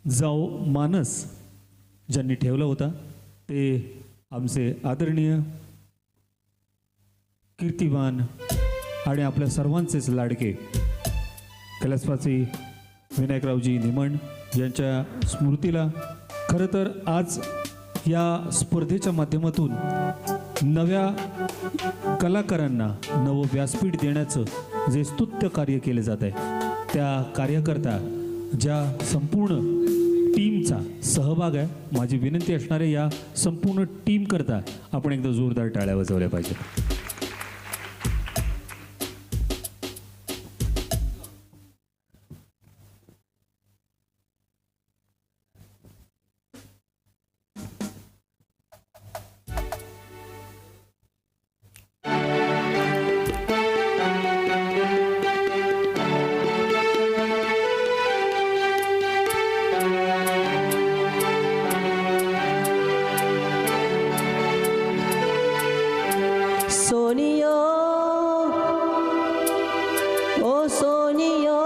जो मानस ज्यांनी ठेवला होता ते आमचे आदरणीय कीर्तिवान आणि आपल्या सर्वांचेच लाडके कैलासवासी विनायकरावजी निमण यांच्या स्मृतीला खरं तर आज या स्पर्धेच्या माध्यमातून नव्या कलाकारांना नवं व्यासपीठ देण्याचं जे स्तुत्य कार्य केले जात आहे त्या कार्यकर्ता ज्या संपूर्ण टीमचा सहभाग आहे माझी विनंती असणार आहे या संपूर्ण टीम करता आपण एकदा जोरदार टाळ्या वाजवल्या पाहिजेत. सोनियो ओ सोनियो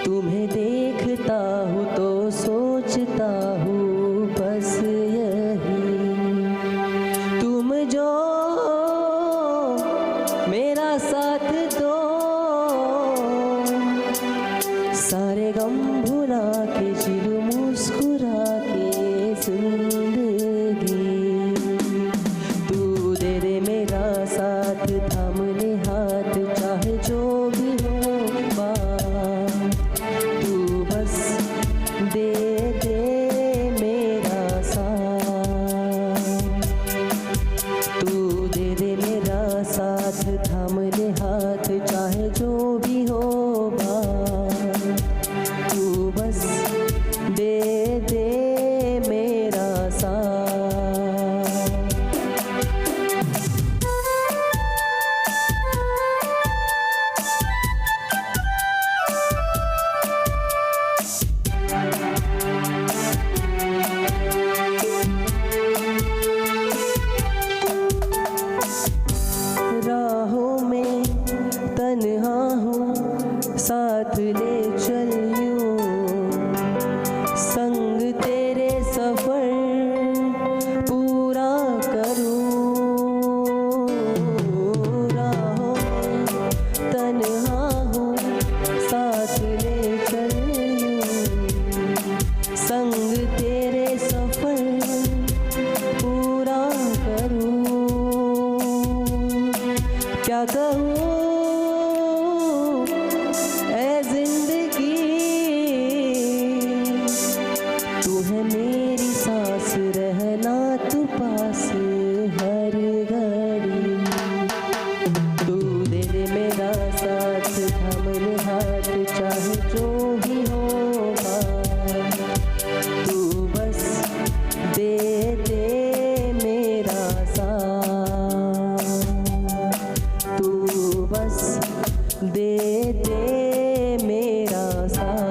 तुम्हें देखता हूँ तो सोचता हूँ बस यही तुम जो मेरा साथ दो सारे गम भुला के चिर मुस्कुरा के जिंदगी थाम ले हाथ चाहे जो भी हो तू बस दे दे मेरा साथ तू दे दे मेरा साथ थाम ले हाथ चाहे जो भी हो तू बस दे दे मेरा साथ. राहों में तन्हा हूँ साथ ले चलियो संग तेरे सफर पूरा करूँ राहों में तन्हा हूँ साथ ले चलियो संग तेरे सफर पूरा करूँ क्या कहूँ ऐ जिंदगी तू है मेरी सांस रहना तू पास हर घड़ी तू दे दे मेरा साथ थाम ले हाथ चाहे जो भी हो तू बस दे दे मेरा साथ तू बस दे दे मेरा साथ.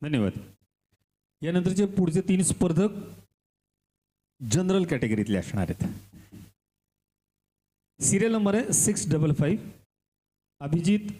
धन्यवाद. यानंतरचे पुढचे 3 स्पर्धक जनरल कॅटेगरीतले असणार आहेत. सिरियल नंबर आहे 655 अभिजित